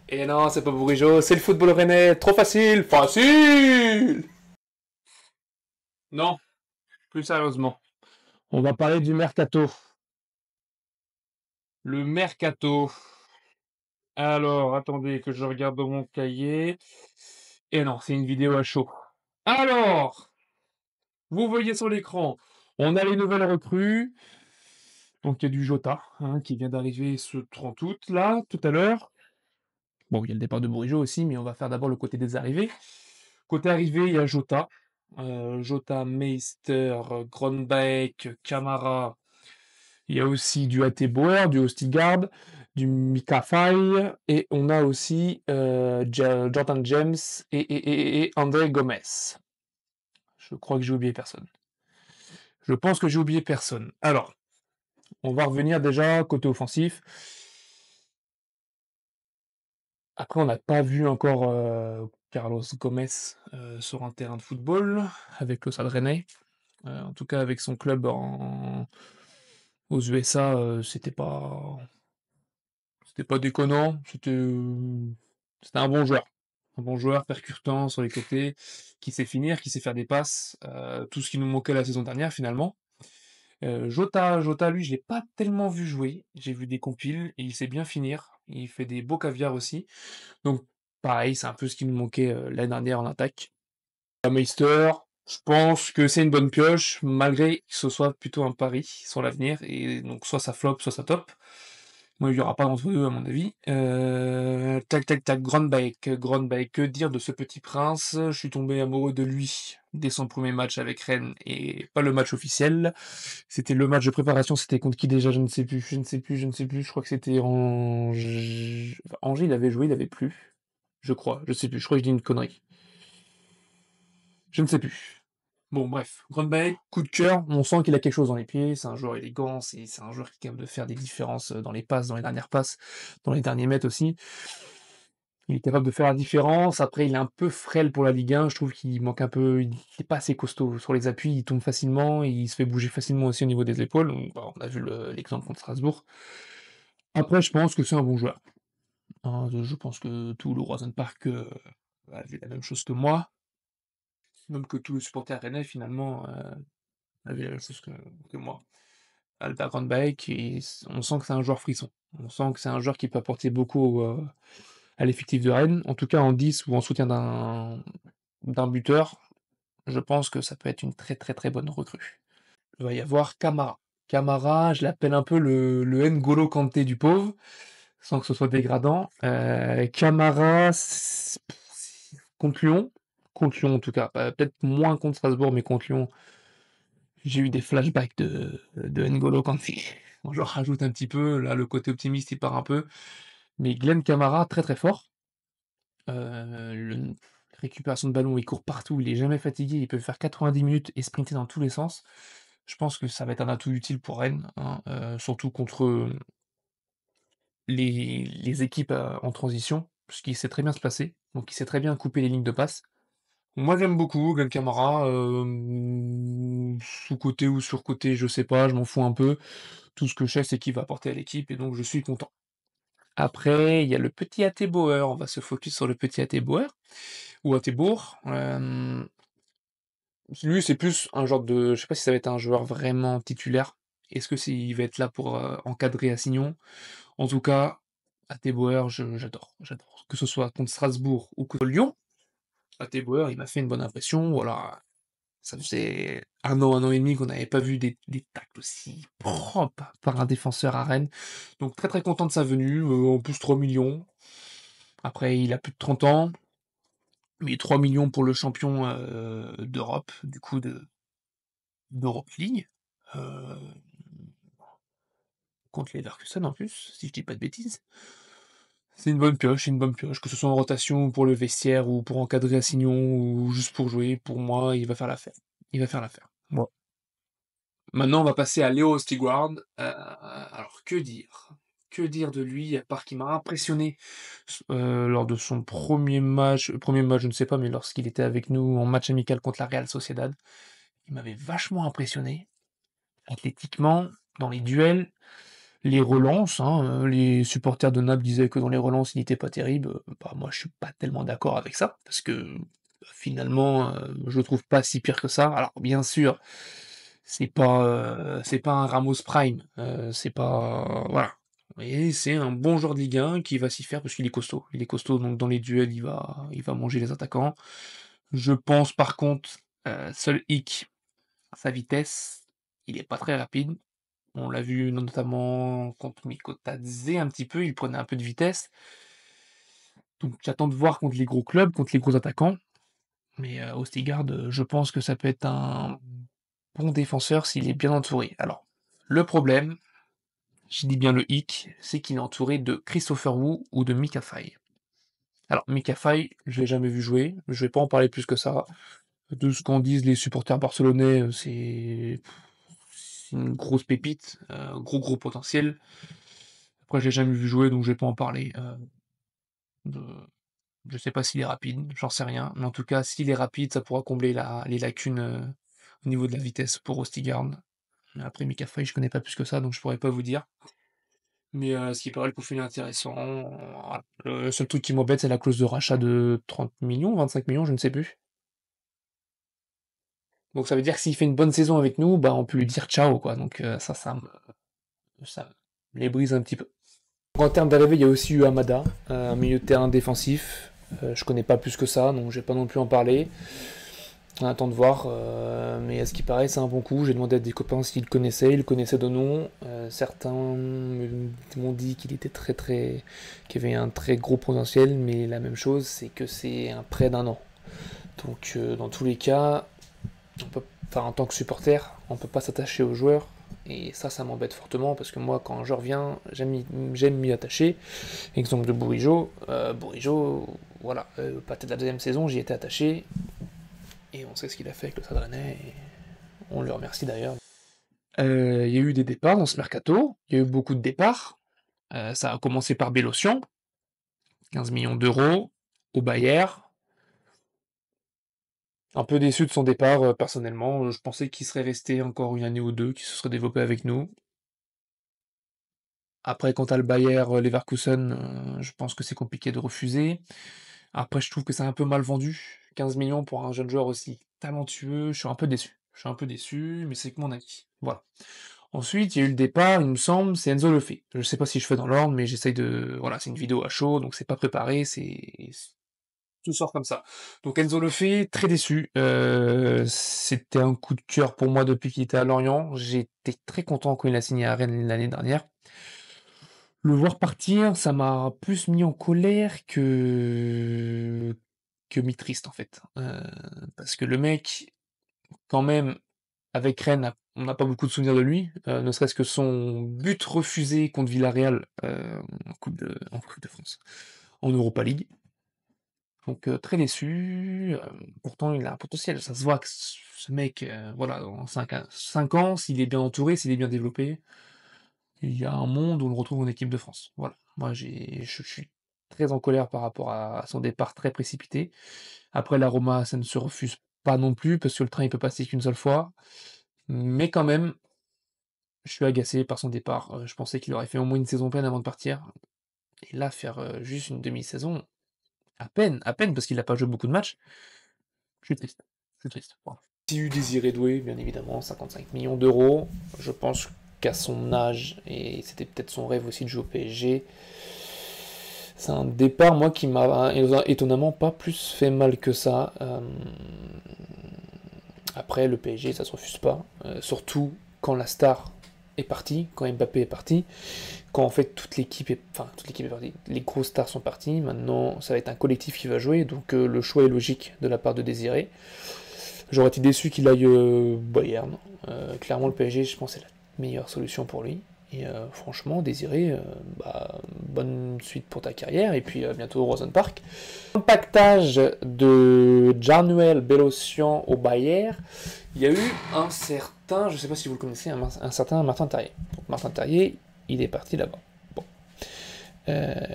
Et non, c'est pas Bourigeaud, c'est le football rennais. Trop facile, facile. Non, plus sérieusement. On va parler du mercato. Le mercato. Alors, attendez que je regarde dans mon cahier. Et non, c'est une vidéo à chaud. Alors, vous voyez sur l'écran, on a les nouvelles recrues. Donc, il y a du Jota, qui vient d'arriver ce 30 août, là, tout à l'heure. Bon, il y a le départ de Bourigeaud aussi, mais on va faire d'abord le côté des arrivées. Côté arrivée, il y a Jota. Jota, Meister, Grönbeek, Camara. Il y a aussi du A.T. Bauer, du Ostigard, du Mika Faye, et on a aussi Jordan James et André Gomez. Je crois que j'ai oublié personne. Je pense que j'ai oublié personne. Alors, on va revenir déjà côté offensif. Après, on n'a pas vu encore Carlos Gomez sur un terrain de football avec le Stade Rennais. En tout cas, avec son club aux USA, c'était pas déconnant. C'était un bon joueur. Un bon joueur percutant sur les côtés, qui sait finir, qui sait faire des passes. Tout ce qui nous manquait la saison dernière, finalement. Jota, lui, je l'ai pas tellement vu jouer. J'ai vu des compiles et il sait bien finir. Il fait des beaux caviars aussi. Donc, pareil, c'est un peu ce qui nous manquait l'année dernière en attaque. Meister, je pense que c'est une bonne pioche, malgré que ce soit plutôt un pari sur l'avenir, et donc soit ça flop, soit ça top. Moi, il n'y aura pas d'entre deux, à mon avis. Tac, Grönbeek, que dire de ce petit prince? Je suis tombé amoureux de lui dès son premier match avec Rennes, et pas le match officiel. C'était le match de préparation, c'était contre qui déjà? Je ne sais plus, je crois que c'était Angers. Enfin, Angers, il avait joué, il avait plus. Je crois, je sais plus, je crois que je dis une connerie. Je ne sais plus. Bon, bref, Grönbeek, coup de cœur, on sent qu'il a quelque chose dans les pieds, c'est un joueur élégant, c'est un joueur qui est capable de faire des différences dans les passes, dans les dernières passes, dans les derniers mètres aussi. Il est capable de faire la différence. Après, il est un peu frêle pour la Ligue 1. Je trouve qu'il manque un peu. Il n'est pas assez costaud sur les appuis. Il tombe facilement. Et il se fait bouger facilement aussi au niveau des épaules. Donc, bah, on a vu l'exemple contre Strasbourg. Après, je pense que c'est un bon joueur. Je pense que tout le Roison Park a vu la même chose que moi. Même que tous les supporters rennais, finalement, a vu la même chose que moi. Albert Grönbeek, on sent que c'est un joueur frisson. On sent que c'est un joueur qui peut apporter beaucoup à l'effectif de Rennes. En tout cas, en 10 ou en soutien d'un buteur, je pense que ça peut être une très très très bonne recrue. Il va y avoir Camara. Camara, je l'appelle un peu le N'Golo Kanté du pauvre, sans que ce soit dégradant. Camara, contre Lyon en tout cas, peut-être moins contre Strasbourg, mais contre Lyon, j'ai eu des flashbacks de N'Golo Kanté. Bon, je rajoute un petit peu, là le côté optimiste il part un peu, mais Glenn Camara, très très fort. Récupération de ballon, il court partout, il est jamais fatigué, il peut faire 90 minutes et sprinter dans tous les sens. Je pense que ça va être un atout utile pour Rennes, surtout contre les équipes en transition, puisqu'il sait très bien se placer, donc il sait très bien couper les lignes de passe. Moi j'aime beaucoup Glenn Camara, sous-côté ou sur-côté, je sais pas, je m'en fous un peu. Tout ce que je sais, c'est qu'il va apporter à l'équipe, et donc je suis content. Après, il y a le petit A.T. Bauer, on va se focus sur le petit A.T. Bauer, ou Atebourg. Lui, c'est plus un genre de. Je sais pas si ça va être un joueur vraiment titulaire. Est-ce que il va être là pour encadrer Assignon? En tout cas, Ateboer, j'adore. J'adore. Que ce soit contre Strasbourg ou contre Lyon, Ateboer, il m'a fait une bonne impression. Voilà. Ça faisait un an et demi qu'on n'avait pas vu des tacles aussi propres par un défenseur à Rennes. Donc très très content de sa venue. En plus 3 millions. Après, il a plus de 30 ans. Mais 3 millions pour le champion d'Europe, du coup d'Europe League, euh, contre les Leverkusen en plus, si je dis pas de bêtises. C'est une bonne pioche, que ce soit en rotation pour le vestiaire ou pour encadrer Assignon ou juste pour jouer, pour moi, il va faire l'affaire. Il va faire l'affaire. Bon. Maintenant, on va passer à Léo Stigward. Alors, que dire? Que dire de lui, à part qu'il m'a impressionné lors de son premier match, je ne sais pas, mais lorsqu'il était avec nous en match amical contre la Real Sociedad. Il m'avait vachement impressionné, athlétiquement, dans les duels. Les relances, hein, les supporters de Naples disaient que dans les relances, il n'était pas terrible, bah, moi je suis pas tellement d'accord avec ça, parce que, finalement, je le trouve pas si pire que ça. Alors bien sûr, c'est pas un Ramos prime, c'est pas voilà. Mais c'est un bon joueur de Ligue 1 qui va s'y faire parce qu'il est costaud. Il est costaud, donc dans les duels, il va manger les attaquants. Je pense par contre, seul hic, sa vitesse, il est pas très rapide. On l'a vu notamment contre Mikotadze un petit peu, il prenait un peu de vitesse. Donc j'attends de voir contre les gros clubs, contre les gros attaquants. Mais Østigard, je pense que ça peut être un bon défenseur s'il est bien entouré. Alors, le problème, je dis bien le hic, c'est qu'il est entouré de Christopher Wu ou de Mika Faye. Alors, Mika Faye, je l'ai jamais vu jouer, je vais pas en parler plus que ça. De ce qu'en disent les supporters barcelonais, c'est une grosse pépite, gros potentiel. Après, je l'ai jamais vu jouer, donc je vais pas en parler. De- Je sais pas s'il est rapide, j'en sais rien. Mais en tout cas, s'il est rapide, ça pourra combler les lacunes au niveau de la vitesse pour Østigard. Après, Mika Faye, je connais pas plus que ça, donc je pourrais pas vous dire. Mais ce qui paraît le profil est intéressant. Voilà. Le seul truc qui m'embête, c'est la clause de rachat de 30 millions, 25 millions, je ne sais plus. Donc ça veut dire que s'il fait une bonne saison avec nous, bah on peut lui dire ciao, quoi. Donc ça me les brise un petit peu. En termes d'arrivée, il y a aussi eu Amada, un milieu de terrain défensif. Je connais pas plus que ça, donc je vais pas non plus en parler. On attend de voir, mais à ce qui paraît, c'est un bon coup. J'ai demandé à des copains s'ils le connaissaient de nom. Certains m'ont dit qu'il était qu'il avait un très gros potentiel, mais la même chose, c'est que c'est un prêt d'un an. Donc, dans tous les cas, en tant que supporter, on peut pas s'attacher aux joueurs. Et ça m'embête fortement parce que moi, quand je reviens, j'aime m'y attacher. Exemple de Bourigeaud. Bourigeaud, voilà, pas de la deuxième saison, j'y étais attaché. Et on sait ce qu'il a fait avec le Stade Rennais. Et on le remercie d'ailleurs. Il y a eu des départs dans ce mercato. Il y a eu beaucoup de départs. Ça a commencé par Bélocian, 15 millions d'euros, au Bayern. Un peu déçu de son départ, personnellement. Je pensais qu'il serait resté encore une année ou deux, qu'il se serait développé avec nous. Après, quant à le Bayer Leverkusen, je pense que c'est compliqué de refuser. Après, je trouve que c'est un peu mal vendu. 15 millions pour un jeune joueur aussi talentueux, je suis un peu déçu. Je suis un peu déçu, mais c'est que mon avis. Voilà. Ensuite, il y a eu le départ, il me semble, c'est Enzo Lefebvre. Je sais pas si je fais dans l'ordre, mais j'essaye de. Voilà, c'est une vidéo à chaud, donc c'est pas préparé, tout sort comme ça. Donc Enzo Lefebvre, très déçu. C'était un coup de cœur pour moi depuis qu'il était à Lorient. J'étais très content quand il a signé à Rennes l'année dernière. Le voir partir, ça m'a plus mis en colère que mis triste en fait. Parce que le mec, quand même, avec Rennes, on n'a pas beaucoup de souvenirs de lui, ne serait-ce que son but refusé contre Villarreal en Coupe de France, en Europa League. Donc très déçu. Pourtant, il a un potentiel. Ça se voit que ce mec, voilà, en 5 ans, s'il est bien entouré, s'il est bien développé, il y a un monde où on le retrouve en équipe de France. Voilà. Moi, je suis très en colère par rapport à son départ très précipité. Après, la Roma, ça ne se refuse pas non plus, parce que le train, il peut passer qu'une seule fois. Mais quand même, je suis agacé par son départ. Je pensais qu'il aurait fait au moins une saison pleine avant de partir. Et là, faire juste une demi-saison, à peine, parce qu'il n'a pas joué beaucoup de matchs. Je suis triste. Je suis triste. Voilà. Si eu Désiré Doué, bien évidemment, 55 millions d'euros. Je pense qu'à son âge, et c'était peut-être son rêve aussi de jouer au PSG, c'est un départ, moi, qui m'a étonnamment pas plus fait mal que ça. Après, le PSG, ça se refuse pas. Surtout quand la star est partie, quand Mbappé est parti, quand en fait toute l'équipe est partie, les grosses stars sont parties, maintenant ça va être un collectif qui va jouer, donc le choix est logique de la part de Désiré. J'aurais été déçu qu'il aille Bayern. Clairement, le PSG, je pense, c'est la meilleure solution pour lui. Et franchement, Désiré, bonne suite pour ta carrière. Et puis bientôt au Rosen Park. Impactage de Januel Bélocian au Bayern. Il y a eu un certain, je ne sais pas si vous le connaissez, un certain Martin Terrier. Donc, Martin Terrier, il est parti là-bas. Bon.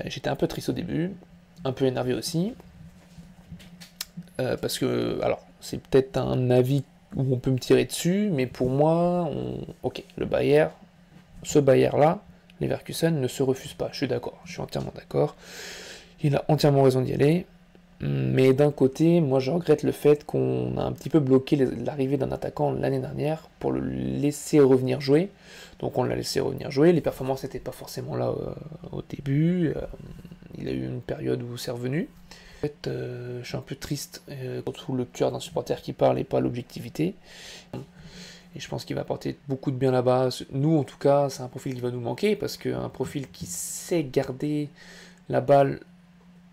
J'étais un peu triste au début, un peu énervé aussi. Parce que, alors, c'est peut-être un avis où on peut me tirer dessus, mais pour moi, ok, ce Bayer-là, Leverkusen ne se refuse pas. Je suis d'accord, je suis entièrement d'accord. Il a entièrement raison d'y aller. Mais d'un côté, moi je regrette le fait qu'on a un petit peu bloqué l'arrivée d'un attaquant l'année dernière pour le laisser revenir jouer. Donc on l'a laissé revenir jouer, les performances n'étaient pas forcément là au début, il a eu une période où c'est revenu. En fait, je suis un peu triste, surtout le cœur d'un supporter qui parle et pas l'objectivité. Et je pense qu'il va apporter beaucoup de bien là-bas. Nous en tout cas, c'est un profil qui va nous manquer, parce qu'un profil qui sait garder la balle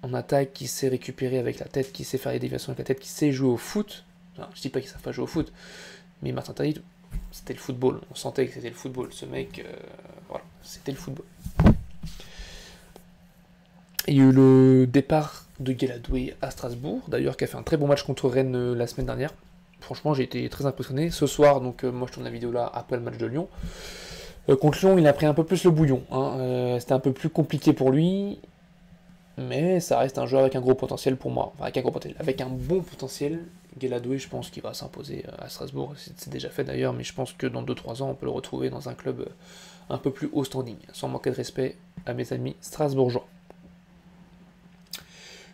en attaque, qui sait récupérer avec la tête, qui sait faire les déviations avec la tête, qui sait jouer au foot. Alors, je dis pas qu'ils savent pas jouer au foot, mais Martin Tadic, c'était le football. On sentait que c'était le football. Ce mec, voilà, c'était le football. Il y a eu le départ de Guéladoué à Strasbourg, d'ailleurs, qui a fait un très bon match contre Rennes la semaine dernière. Franchement, j'ai été très impressionné. Ce soir, donc moi je tourne la vidéo là après le match de Lyon. Contre Lyon, il a pris un peu plus le bouillon. Hein. C'était un peu plus compliqué pour lui. Mais ça reste un joueur avec un gros potentiel pour moi. Enfin, avec un bon potentiel. Guéladoué, je pense qu'il va s'imposer à Strasbourg. C'est déjà fait d'ailleurs, mais je pense que dans 2-3 ans, on peut le retrouver dans un club un peu plus haut standing. Sans manquer de respect à mes amis strasbourgeois.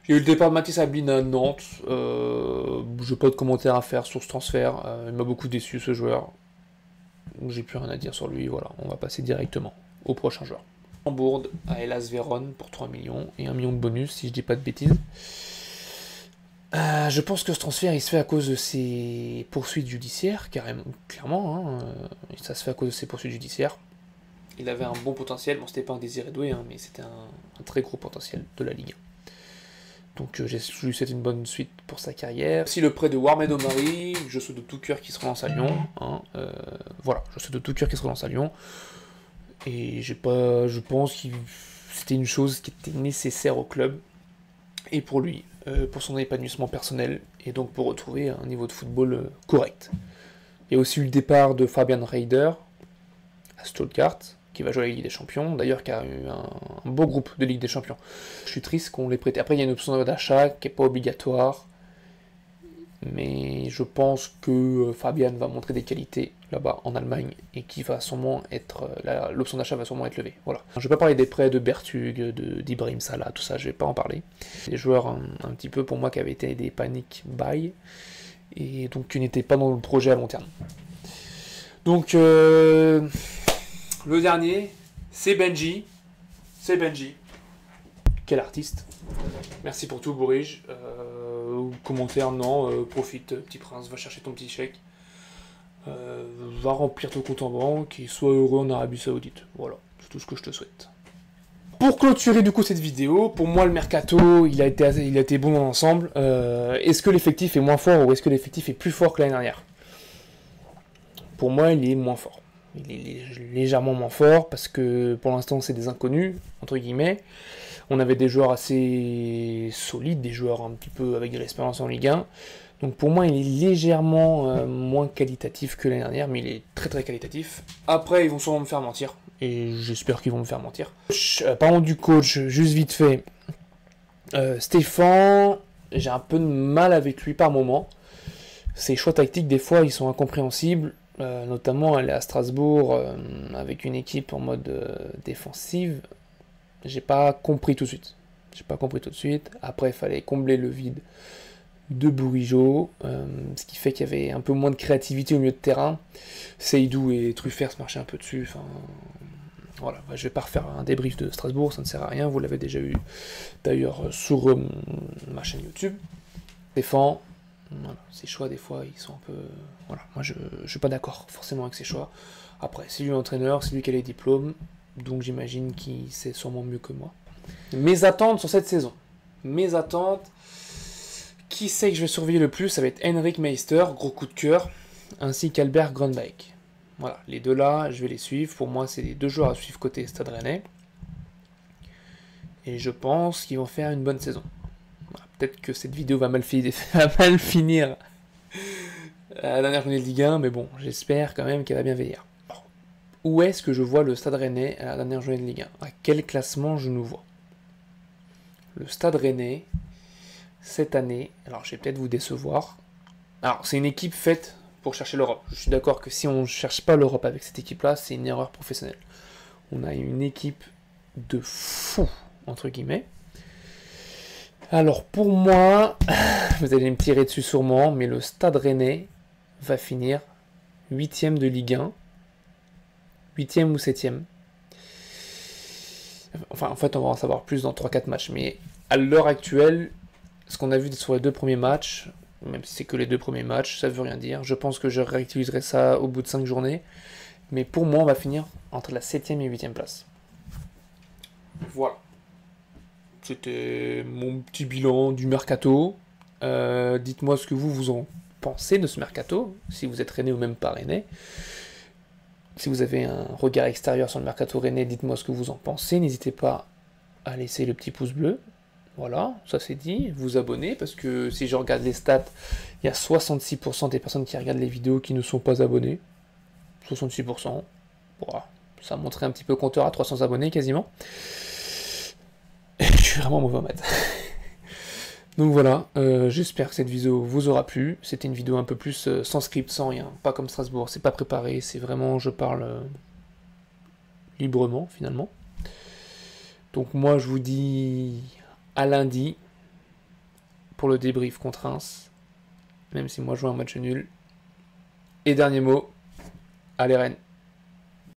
J'ai eu le départ de Mathis Ablin à Nantes. Je n'ai pas de commentaires à faire sur ce transfert. Il m'a beaucoup déçu, ce joueur. J'ai plus rien à dire sur lui. Voilà, on va passer directement au prochain joueur. Bourde à Hellas Vérone pour 3 millions et 1 million de bonus, si je dis pas de bêtises. Je pense que ce transfert, il se fait à cause de ses poursuites judiciaires, clairement. Hein, ça se fait à cause de ses poursuites judiciaires. Il avait un bon potentiel. Bon, c'était pas un Désiré Doué, hein, mais c'était un très gros potentiel de la Ligue 1. Donc je lui souhaite une bonne suite pour sa carrière. Si le prêt de Warmed Omari, je souhaite de tout cœur qu'il se relance à Lyon. Hein, voilà, je souhaite de tout cœur qu'il se relance à Lyon. Et je pense que c'était une chose qui était nécessaire au club et pour lui, pour son épanouissement personnel et donc pour retrouver un niveau de football correct. Il y a aussi eu le départ de Fabian Reider à Stuttgart, qui va jouer à la Ligue des Champions, d'ailleurs qui a eu un beau groupe de Ligue des Champions. Je suis triste qu'on l'ait prêté. Après, il y a une option d'achat qui n'est pas obligatoire, mais je pense que Fabian va montrer des qualités là-bas en Allemagne et qui va sûrement être l'option d'achat va sûrement être levée. Voilà. Je vais pas parler des prêts de Bertug, d'Ibrahim Salah, tout ça, je vais pas en parler. Des joueurs un petit peu pour moi qui avaient été des panic buy et donc qui n'étaient pas dans le projet à long terme. Donc le dernier, c'est Benji. C'est Benji. Quel artiste. Merci pour tout, Bourige. Commentaire, non. Profite, petit prince, va chercher ton petit chèque. Va remplir ton compte en banque et sois heureux en Arabie Saoudite. Voilà, c'est tout ce que je te souhaite. Pour clôturer du coup cette vidéo, pour moi le mercato, il a été bon dans l'ensemble. Est-ce que l'effectif est moins fort ou est-ce que l'effectif est plus fort que l'année dernière? Pour moi, il est moins fort. Il est légèrement moins fort parce que pour l'instant c'est des inconnus, entre guillemets. On avait des joueurs assez solides, des joueurs un petit peu avec de l'expérience en Ligue 1. Donc pour moi, il est légèrement moins qualitatif que l'année dernière, mais il est très très qualitatif. Après, ils vont sûrement me faire mentir, et j'espère qu'ils vont me faire mentir. Parlons du coach, juste vite fait. Stéphane, j'ai un peu de mal avec lui par moment. Ses choix tactiques, des fois, ils sont incompréhensibles. Notamment, aller à Strasbourg avec une équipe en mode défensive. J'ai pas compris tout de suite. Après, il fallait combler le vide de Bourigeaud, ce qui fait qu'il y avait un peu moins de créativité au milieu de terrain. Seydou et Truffert se marchaient un peu dessus. Enfin, voilà, je vais pas refaire un débrief de Strasbourg, ça ne sert à rien. Vous l'avez déjà eu d'ailleurs sur ma chaîne YouTube. Stéphane, voilà, ses choix des fois ils sont un peu. Voilà, moi je suis pas d'accord forcément avec ses choix. Après, c'est lui l'entraîneur, c'est lui qui a les diplômes. Donc j'imagine qu'il sait sûrement mieux que moi. Mes attentes sur cette saison. Mes attentes. Qui sait que je vais surveiller le plus? Ça va être Henrik Meister, gros coup de cœur, ainsi qu'Albert Grönbeck. Voilà, les deux là, je vais les suivre. Pour moi, c'est les deux joueurs à suivre côté Stade Rennais. Et je pense qu'ils vont faire une bonne saison. Voilà, peut-être que cette vidéo va mal finir à la dernière journée de Ligue 1, mais bon, j'espère quand même qu'elle va bien venir. Où est-ce que je vois le Stade Rennais à la dernière journée de Ligue 1? À quel classement je nous vois? Le Stade Rennais, cette année, alors je vais peut-être vous décevoir. Alors, c'est une équipe faite pour chercher l'Europe. Je suis d'accord que si on ne cherche pas l'Europe avec cette équipe-là, c'est une erreur professionnelle. On a une équipe de fous, entre guillemets. Alors pour moi, vous allez me tirer dessus sûrement, mais le Stade Rennais va finir 8e de Ligue 1. 8e ou 7e. Enfin, en fait, on va en savoir plus dans 3-4 matchs. Mais à l'heure actuelle, ce qu'on a vu sur les 2 premiers matchs, même si c'est que les 2 premiers matchs, ça veut rien dire. Je pense que je réutiliserai ça au bout de 5 journées. Mais pour moi, on va finir entre la 7e et 8e place. Voilà. C'était mon petit bilan du mercato. Dites-moi ce que vous en pensez de ce mercato, si vous êtes rennais ou même pas rennais. Si vous avez un regard extérieur sur le mercato rennais, dites-moi ce que vous en pensez. N'hésitez pas à laisser le petit pouce bleu. Voilà, ça c'est dit. Vous abonner, parce que si je regarde les stats, il y a 66% des personnes qui regardent les vidéos qui ne sont pas abonnées. 66%. Voilà. Ça montrait un petit peu compteur à 300 abonnés quasiment. Je suis vraiment mauvais en maths. Donc voilà, j'espère que cette vidéo vous aura plu. C'était une vidéo un peu plus sans script, sans rien. Pas comme Strasbourg, c'est pas préparé, c'est vraiment, je parle librement finalement. Donc moi je vous dis à lundi pour le débrief contre Reims. Même si moi je joue un match nul. Et dernier mot, allez Rennes.